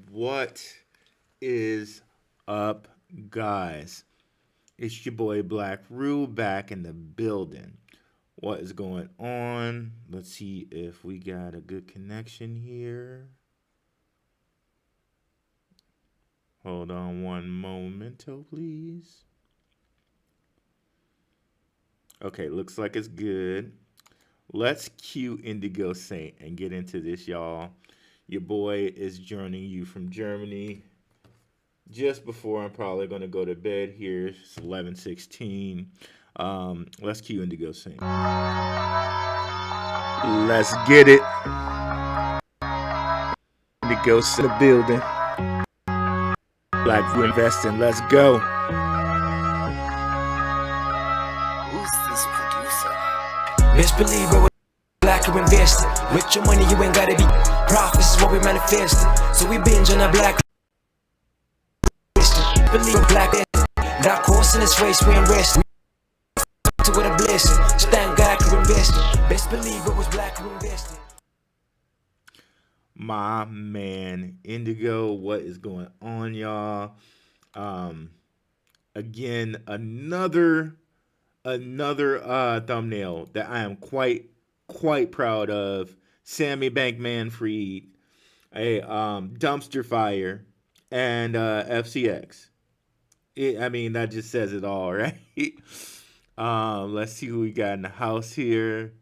What is up, guys? It's your boy Blackrue back in the building. What is going on? Let's see if we got a good connection here. Hold on one momento, please. Okay, looks like it's good. Let's cue Indigo Saint and get into this, y'all. Your boy is joining you from Germany just before I'm probably going to go to bed here. It's 11:16. Let's cue Indigo Saint. Let's get it. Indigo Saint in the building. Blackrue Investing. Let's go. Who's this producer? Best believe it was Blackrue Investing. With your money, you ain't gotta be prof. This is what we manifesting. So we binge on a black. Believe black. That course in this race, we ain't resting. To with a blessing. So thank God for investing. Best believe it was Blackrue Investing. My man Indigo, what is going on, y'all? Again, another thumbnail that I am quite proud of. Sammy Bankman-Fried, a dumpster fire, and FCX. That just says it all, right? Let's see who we got in the house here.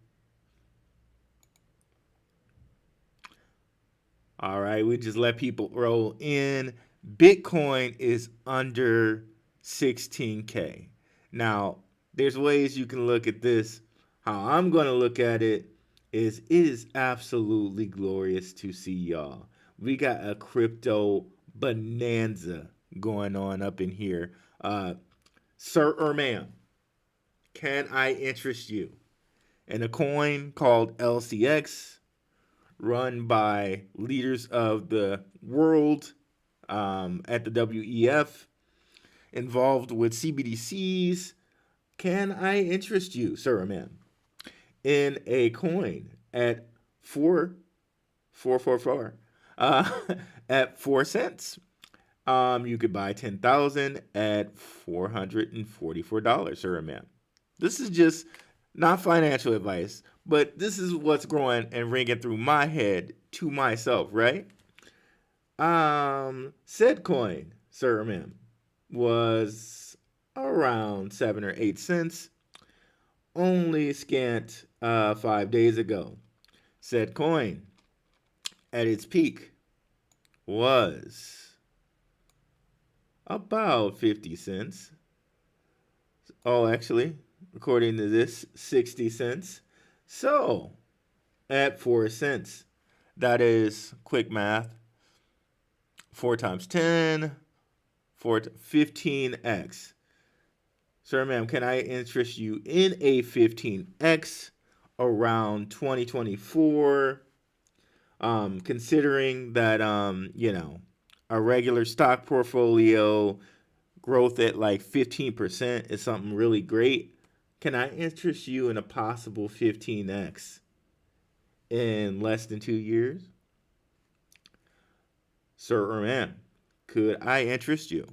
All right, we just let people roll in. Bitcoin is under 16K. Now, there's ways you can look at this. How I'm going to look at it is absolutely glorious to see, y'all. We got a crypto bonanza going on up in here. Sir or ma'am, can I interest you in a coin called LCX, run by leaders of the world at the WEF, involved with CBDCs? Can I interest you, sir or ma'am, in a coin at 4 at 4 cents? You could buy 10,000 at $444, sir or ma'am. This is just not financial advice, but this is what's growing and ringing through my head to myself, right? Said coin, sir or ma'am, was around 7 or 8 cents only scant 5 days ago. Said coin at its peak was about 50 cents. Oh, actually, according to this, 60 cents. So, at 4 cents, that is quick math. 4 times 10, 15x. Sir, ma'am, can I interest you in a 15x around 2024? Considering that, a regular stock portfolio growth at like 15% is something really great. Can I interest you in a possible 15x in less than 2 years? Sir or ma'am, could I interest you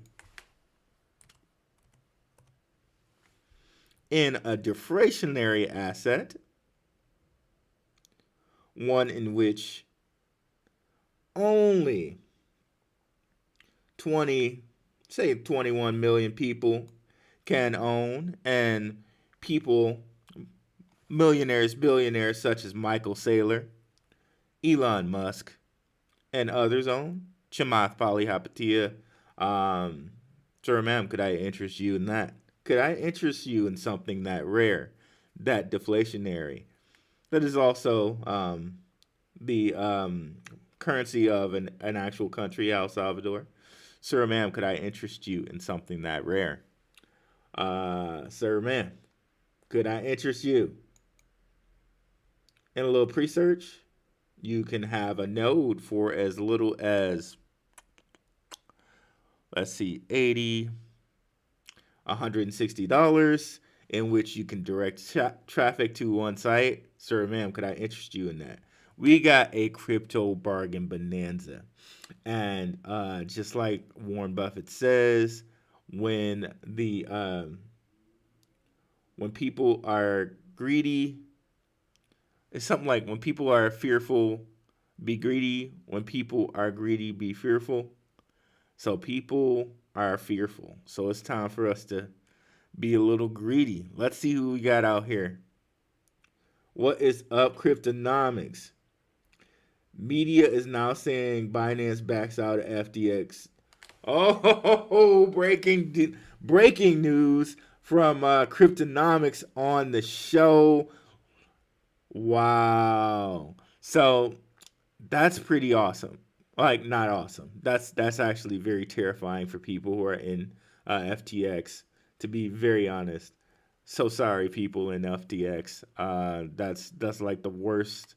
in a deflationary asset, one in which only 21 million people can own, and people, millionaires, billionaires such as Michael Saylor, Elon Musk, and others own? Chamath Palihapitiya. Sir, ma'am, could I interest you in that? Could I interest you in something that rare, that deflationary, that is also the currency of an actual country, El Salvador? Sir, ma'am, could I interest you in something that rare? Sir, ma'am, could I interest you in a little pre-search? You can have a node for as little as, let's see, $80, $160, in which you can direct traffic to one site. Sir, ma'am, could I interest you in that? We got a crypto bargain bonanza. And just like Warren Buffett says, when the when people are greedy, it's something like when people are fearful, be greedy. When people are greedy, be fearful. So people are fearful. So it's time for us to be a little greedy. Let's see who we got out here. What is up, Cryptonomics? Media is now saying Binance backs out of FTX. Oh, breaking news from Cryptonomics on the show. Wow. So that's pretty awesome. Like not awesome. That's actually very terrifying for people who are in FTX. To be very honest, so sorry, people in FTX. That's like the worst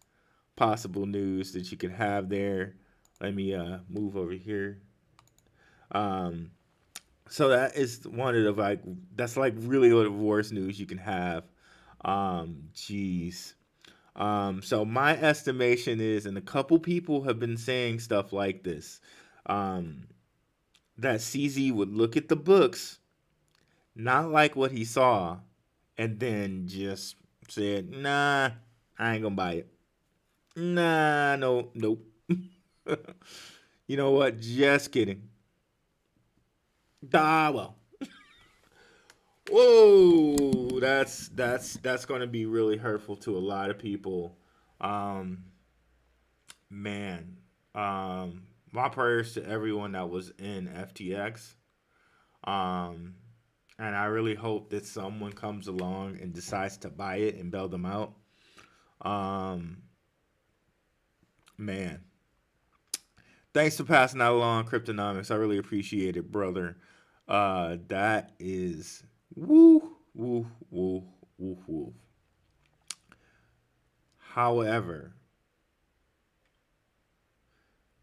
possible news that you could have there. Let me move over here. Um, so that is one of the like that's like really the worst news you can have. Jeez. So my estimation is, and a couple people have been saying stuff like this, um, that CZ would look at the books, not like what he saw, and then just said, "Nah, I ain't gonna buy it. Nah, no, nope." You know what? Just kidding. Ah, well. Whoa, that's going to be really hurtful to a lot of people. Um, Man, my prayers to everyone that was in FTX. Um, and I really hope that someone comes along and decides to buy it and bail them out. Um, Man, thanks for passing that along, Cryptonomics. I really appreciate it, brother. That is woo, woo, woo, woo, woo. However,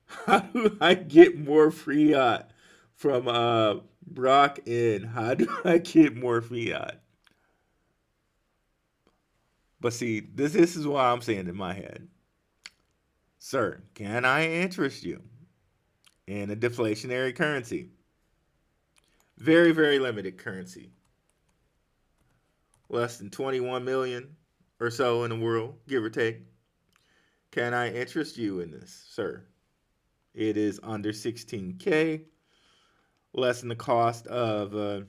how do I get more fiat from Brock in? How do I get more fiat? But see, this is what I'm saying in my head. Sir, can I interest you in a deflationary currency? Very, very limited currency. Less than 21 million or so in the world, give or take. Can I interest you in this, sir? It is under 16K, less than the cost of, a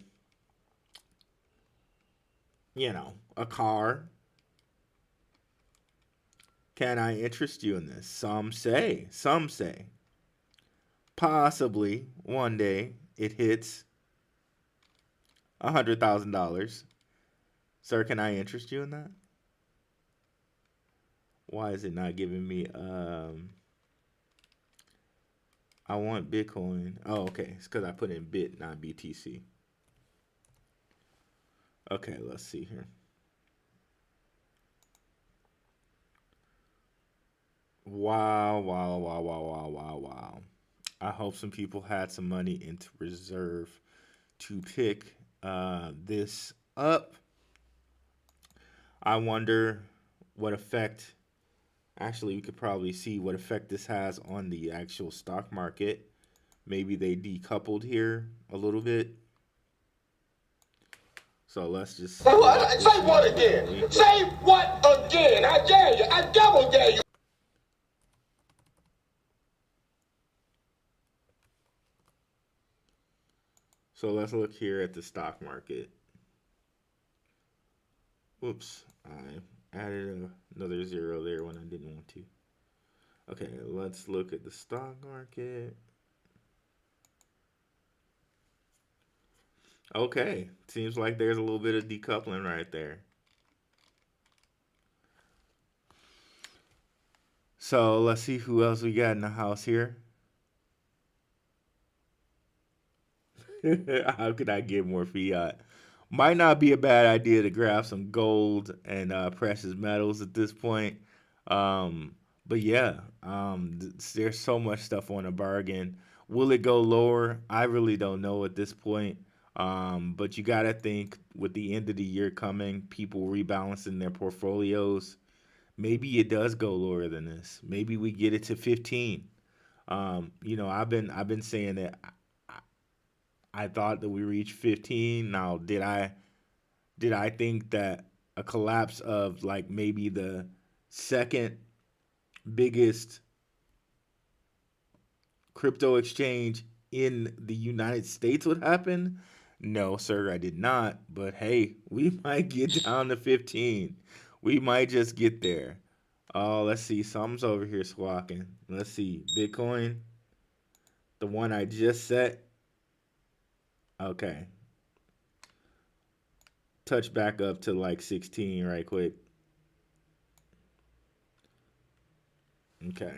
car. Can I interest you in this? Some say, possibly one day it hits $100,000. Sir, can I interest you in that? Why is it not giving me? I want Bitcoin. Oh, okay. It's because I put in Bit, not BTC. Okay, let's see here. Wow, wow, wow, wow, wow, wow, wow. I hope some people had some money into reserve to pick this up. I wonder what effect, actually, we could probably see what effect this has on the actual stock market. Maybe they decoupled here a little bit. So let's just say what again? Say what again? I dare you. I double dare you. So let's look here at the stock market. Whoops, I added another zero there when I didn't want to. Okay, let's look at the stock market. Okay, seems like there's a little bit of decoupling right there. So let's see who else we got in the house here. How could I get more fiat? Might not be a bad idea to grab some gold and precious metals at this point. Um, but yeah, there's so much stuff on a bargain. Will it go lower? I really don't know at this point. But you got to think with the end of the year coming, people rebalancing their portfolios, maybe it does go lower than this. Maybe we get it to 15. I've been saying that I thought that we reached 15. Now, did I think that a collapse of like maybe the second biggest crypto exchange in the United States would happen? No, sir, I did not. But hey, we might get down to 15. We might just get there. Oh, let's see. Something's over here squawking. Let's see. Bitcoin, the one I just set. Okay. Touch back up to like 16 right quick. Okay.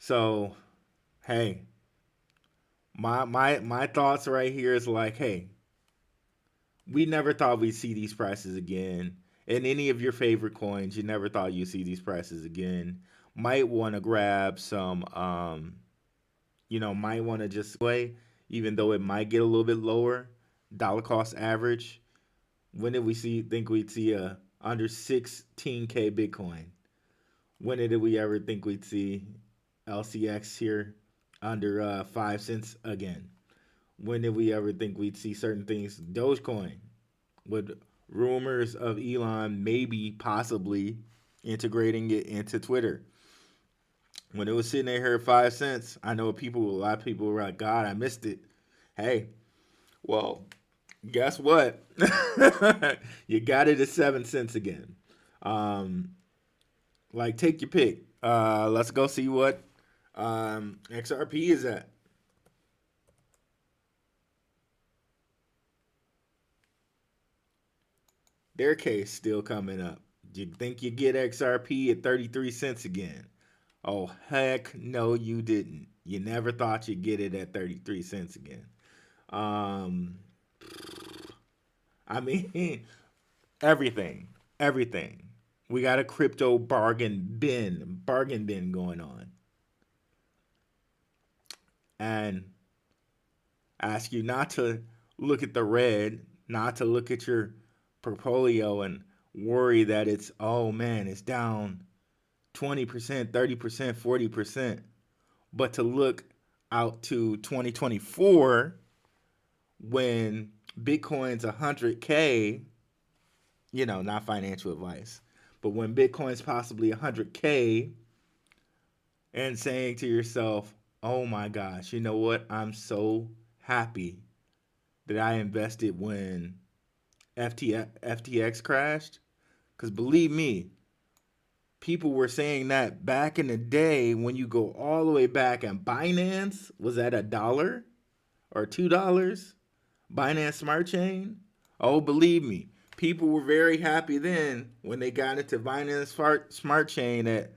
So, hey, my thoughts right here is like, hey, we never thought we'd see these prices again. In any of your favorite coins, you never thought you'd see these prices again. Might want to grab some, might want to just way, even though it might get a little bit lower. Dollar cost average. When did we think we'd see a under 16K Bitcoin? When did we ever think we'd see LCX here under 5 cents again? When did we ever think we'd see certain things? Dogecoin, with rumors of Elon maybe possibly integrating it into Twitter. When it was sitting there at 5 cents, I know a lot of people were like, God, I missed it. Hey, well, guess what? You got it at 7 cents again. Like, take your pick. Let's go see what XRP is at. Their case still coming up. Do you think you get XRP at 33 cents again? Oh, heck no, you didn't. You never thought you'd get it at 33 cents again. I mean, everything. We got a crypto bargain bin going on. And I ask you not to look at the red, not to look at your portfolio and worry that it's, oh man, it's down 20%, 30%, 40%, but to look out to 2024 when Bitcoin's 100K, not financial advice, but when Bitcoin's possibly 100K, and saying to yourself, oh my gosh, you know what? I'm so happy that I invested when FTX crashed. Because believe me, people were saying that back in the day when you go all the way back, and Binance was at $1 or $2. Binance Smart Chain. Oh, believe me, people were very happy then when they got into Binance Smart Chain at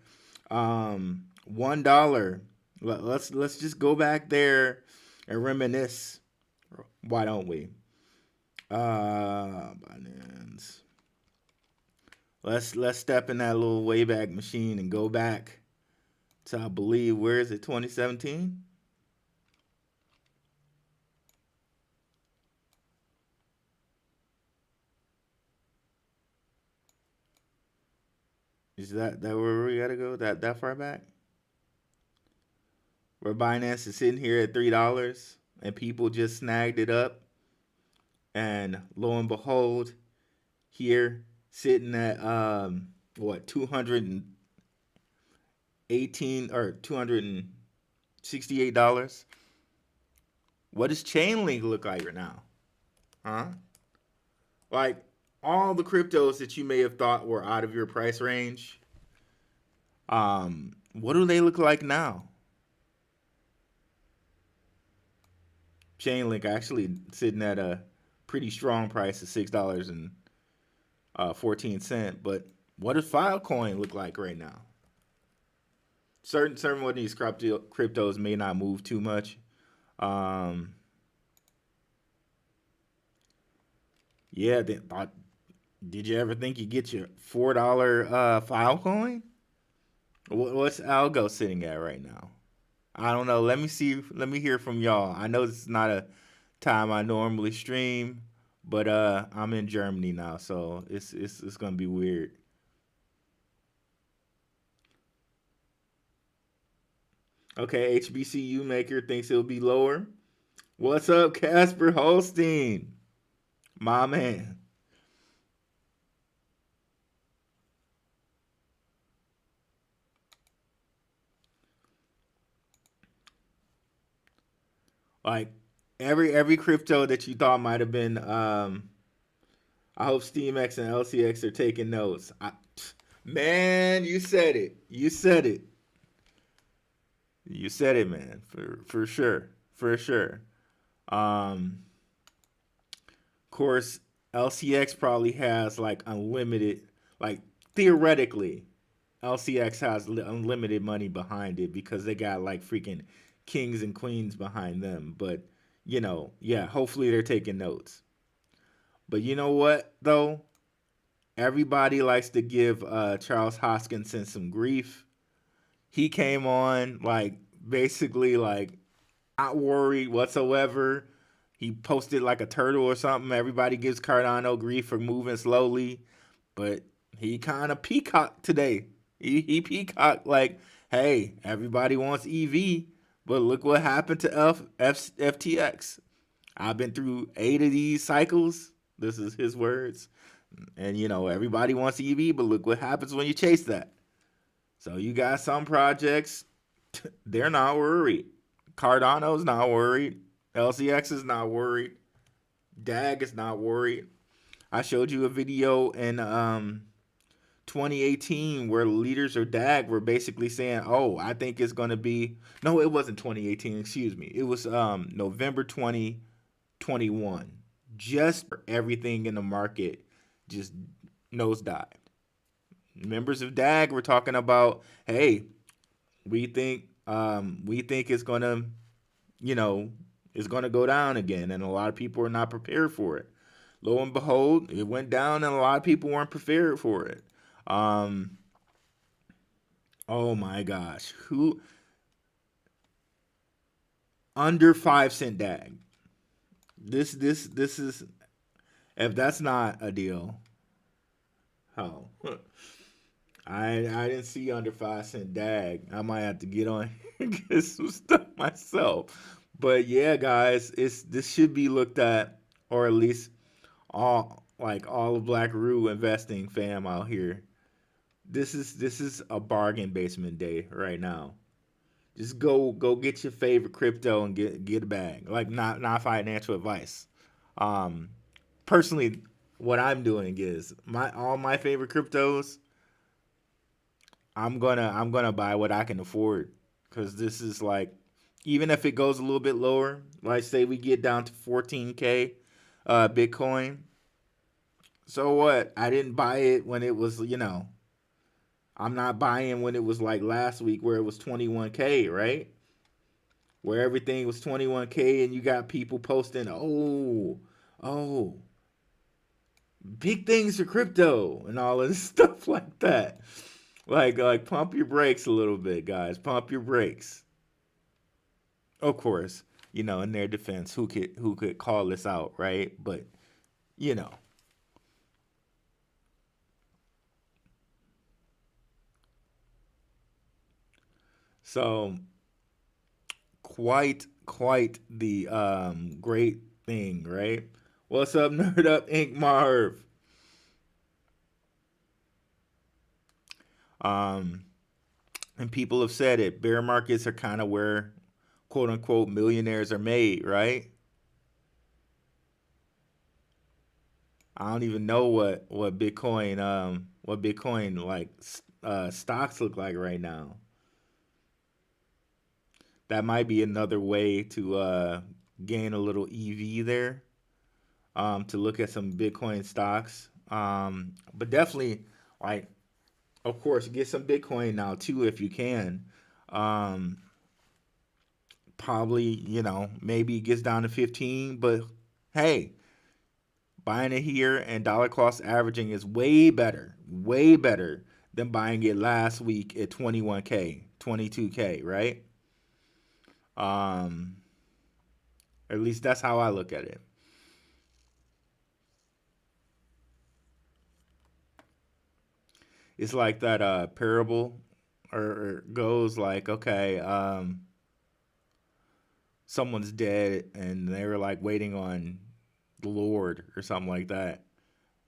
$1. Let's just go back there and reminisce. Why don't we? Binance. Let's step in that little Wayback Machine and go back to, I believe, where is it? 2017. Is that where we gotta go? That far back? Where Binance is sitting here at $3 and people just snagged it up, and lo and behold, here sitting at 218 or $268. What does Chainlink look like right now? Huh? Like, all the cryptos that you may have thought were out of your price range, what do they look like now? Chainlink actually sitting at a pretty strong price of $6.14. But what does Filecoin look like right now? Certain one of these cryptos may not move too much. Yeah, did you ever think you get your $4 Filecoin? What's Algo sitting at right now? I don't know. Let me hear from y'all. I know this is not a time I normally stream, But I'm in Germany now, so it's gonna be weird. Okay, HBCU maker thinks it'll be lower. What's up, Casper Holstein? My man. Like every crypto that you thought might have been I hope SteamX and LCX are taking notes. Man, you said it. You said it. You said it, man. For sure. For sure. Of course, LCX probably has like unlimited, like theoretically, LCX has unlimited money behind it because they got like freaking kings and queens behind them. But yeah, hopefully they're taking notes. But you know what though? Everybody likes to give Charles Hoskinson some grief. He came on like basically like not worried whatsoever. He posted like a turtle or something. Everybody gives Cardano grief for moving slowly, but he kind of peacocked today. He peacocked like, hey, everybody wants EV, but look what happened to FTX. I've been through 8 of these cycles. This is his words. And everybody wants EV, but look what happens when you chase that. So you got some projects, they're not worried. Cardano's not worried. LCX is not worried. DAG is not worried. I showed you a video in 2018 where leaders of DAG were basically saying, "Oh, I think it's going to be." No, it wasn't 2018. Excuse me. It was November 2021. Just everything in the market just nosedived. Members of DAG were talking about, "Hey, we think it's gonna, you know, it's gonna go down again," and a lot of people are not prepared for it. Lo and behold, it went down, and a lot of people weren't prepared for it. Um, oh my gosh, who under 5 cent DAG? This is if that's not a deal. Oh, I didn't see under 5 cent DAG. I might have to get on and get some stuff myself. But yeah, guys, this should be looked at, or at least all of Blackrue Investing fam out here. This is a bargain basement day right now. Just go get your favorite crypto and get a bag. Like not financial advice. Um, Personally, what I'm doing is my all my favorite cryptos. I'm gonna buy what I can afford because this is like even if it goes a little bit lower, like say we get down to 14K Bitcoin. So what? I didn't buy it when it was I'm not buying when it was like last week where it was 21K, right? Where everything was 21K and you got people posting, oh, big things for crypto and all of this stuff like that. Like pump your brakes a little bit, guys. Pump your brakes. Of course, in their defense, who could call this out, right? But you know, so quite the great thing, right? What's up, Nerd Up Inc. Marv? Um, and people have said it. Bear markets are kind of where quote unquote millionaires are made, right? I don't even know what Bitcoin like stocks look like right now. That might be another way to gain a little EV there. To look at some Bitcoin stocks. But definitely, like, of course, get some Bitcoin now too if you can. Um, Probably, maybe it gets down to 15, but hey, buying it here and dollar cost averaging is way better than buying it last week at 21K, 22K, right? Um, at least that's how I look at it. It's like that parable or goes like, okay, someone's dead and they were like waiting on the Lord or something like that.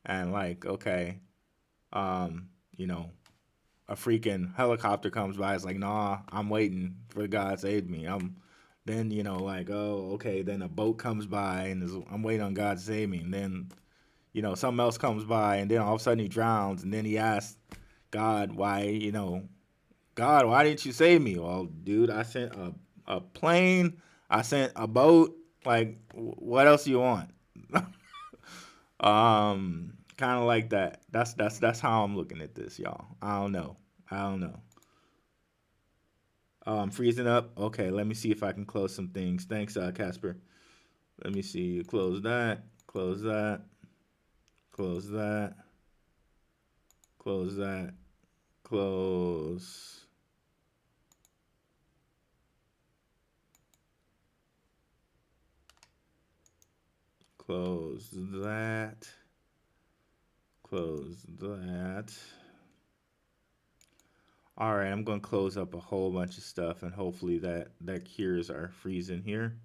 And like, okay, um, you know, a freaking helicopter comes by. It's like, nah, I'm waiting for God to save me. Then like, oh, okay. Then a boat comes by and I'm waiting on God to save me. And then something else comes by, and then all of a sudden he drowns, and then he asks God, God, why didn't you save me? Well, dude, I sent a plane, I sent a boat. Like, what else do you want? Kind of like that. That's how I'm looking at this, y'all. I don't know. I don't know. I'm freezing up. Okay, let me see if I can close some things. Thanks, Casper. Let me see. Close that. Close that. Close that. Close that. Close. Close that. Close that. All right, I'm going to close up a whole bunch of stuff, and hopefully that cures our freezing here.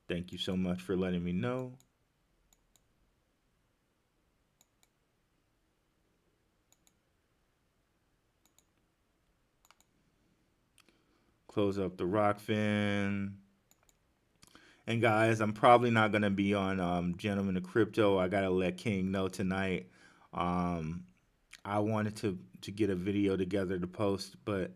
Thank you so much for letting me know. Close up the Rockfin. And guys, I'm probably not gonna be on Gentlemen of Crypto. I gotta let King know tonight. Um, I wanted to get a video together to post, but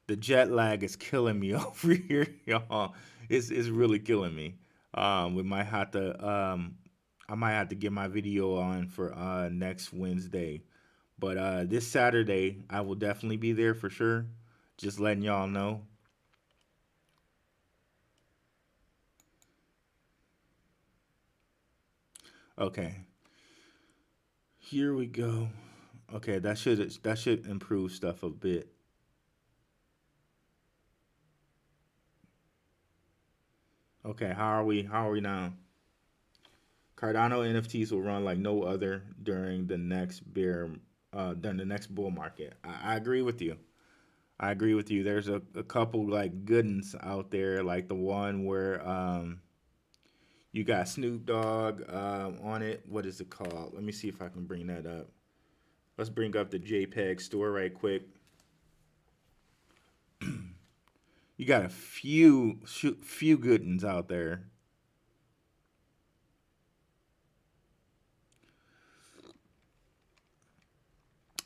the jet lag is killing me over here, y'all. It's really killing me. We might have to I might have to get my video on for next Wednesday. But this Saturday I will definitely be there for sure. Just letting y'all know. Okay. Here we go. Okay, that should improve stuff a bit. Okay, how are we now? Cardano NFTs will run like no other during the next bull market. I agree with you. I agree with you. There's a couple like good ones out there, like the one where you got Snoop Dogg on it. What is it called? Let me see if I can bring that up. Let's bring up the JPEG store right quick. You got a few good ones out there.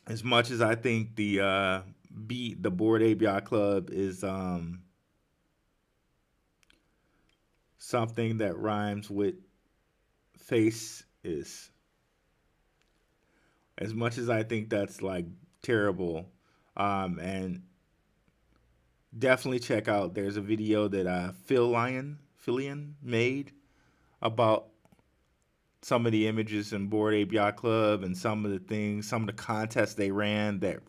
As much as I think the Board Ape Yacht Club is something that rhymes with face is, as much as I think that's like terrible, and definitely check out. There's a video that Philian made about some of the images in Board Ape Yacht Club and some of the things, some of the contests they ran that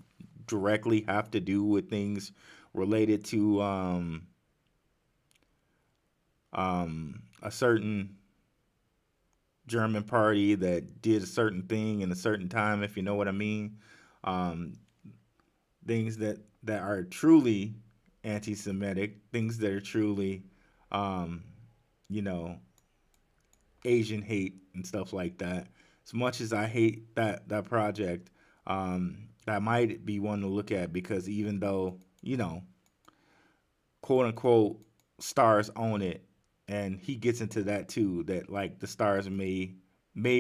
directly have to do with things related to a certain German party that did a certain thing in a certain time, if you know what I mean. Um, Things that are truly anti-Semitic, things that are truly, um, you know, Asian hate and stuff like that. As much as I hate that project, that might be one to look at because even though quote unquote stars own it, and he gets into that too, that like the stars may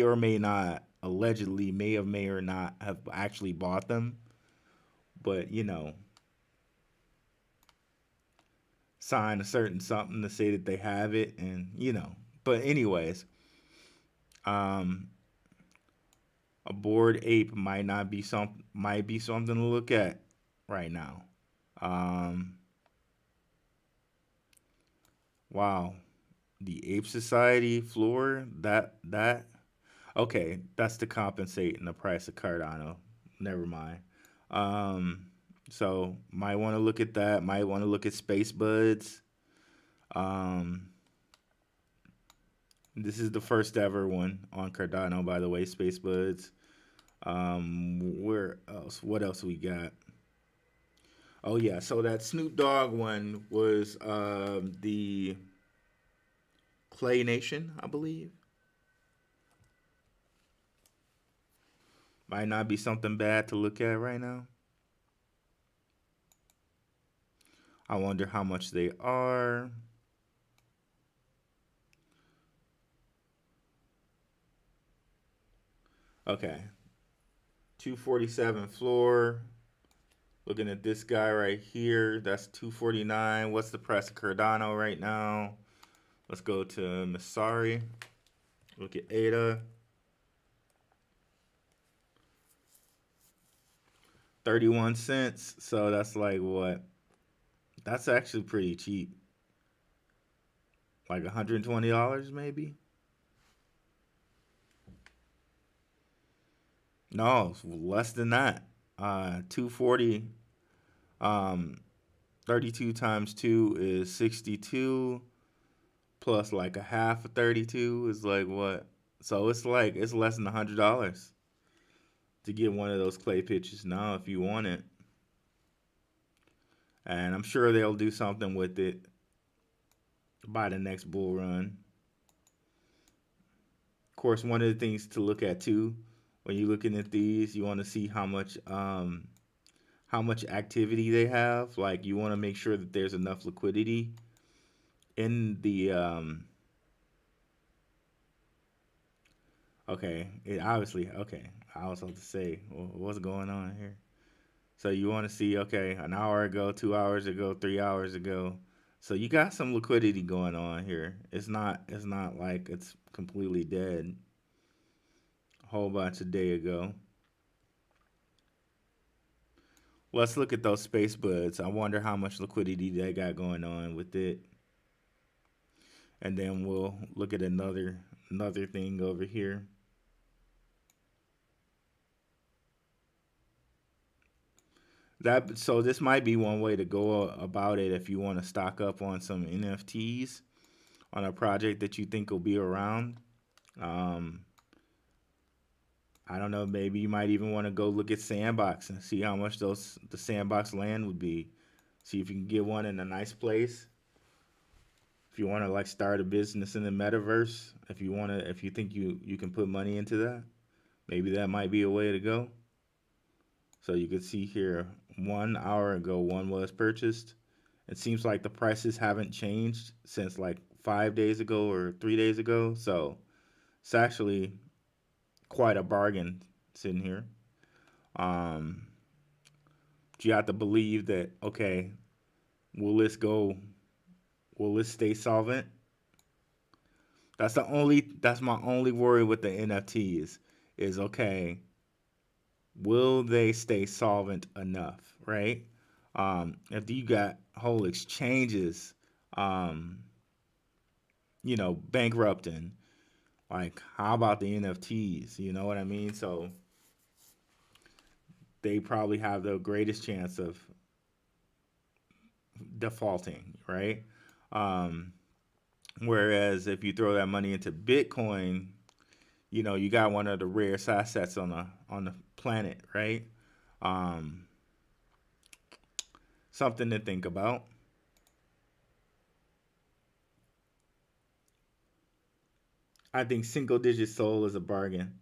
or may not allegedly may or not have actually bought them, but sign a certain something to say that they have it, and but anyways, um a bored ape might be something to look at right now. um wow, the ape society floor, that okay, that's to compensate in the price of Cardano. Never mind. um so might want to look at that, might want to look at space buds. um This is the first ever one on Cardano, by the way, Space Buds. Where else? What else we got? Oh yeah, so that Snoop Dogg one was the Clay Nation, I believe. Might not be something bad to look at right now. I wonder how much they are. Okay, 247 floor. Looking at this guy right here, that's 249. What's the price of Cardano right now? Let's go to Masari. Look at ADA. 31 cents. So that's like what? That's actually pretty cheap. Like $120 maybe? No, it's less than that. 240. 32 times 2 is 62. Plus like a half of 32 is like what? So it's less than $100 to get one of those clay pitches now if you want it. And I'm sure they'll do something with it by the next bull run. Of course, one of the things to look at too when you're looking at these, you want to see how much activity they have. Like you want to make sure that there's enough liquidity in the okay, it obviously okay. I was about to say what's going on here. So you want to see okay, an hour ago, 2 hours ago, 3 hours ago. So you got some liquidity going on here. It's not like it's completely dead. A whole bunch a day ago. Let's look at those space buds. I wonder how much liquidity they got going on with it. And then we'll look at another thing over here. So this might be one way to go about it if you want to stock up on some NFTs on a project that you think will be around. Um, I don't know, maybe you might even want to go look at Sandbox and see how much the Sandbox land would be. See if you can get one in a nice place. If you want to like start a business in the metaverse, if you think you can put money into that, maybe that might be a way to go. So you can see here, 1 hour ago, one was purchased. It seems like the prices haven't changed since like 5 days ago or 3 days ago. So it's actually quite a bargain sitting here. Um, but you have to believe that, okay, will this go, will this stay solvent? That's my only worry with the NFTs is okay, will they stay solvent enough, right? If you got whole exchanges, um, bankrupting, like how about the NFTs? You know what I mean? So they probably have the greatest chance of defaulting, right? Um, Whereas if you throw that money into Bitcoin, you got one of the rarest assets on the planet, right? Um, Something to think about. I think single digit soul is a bargain.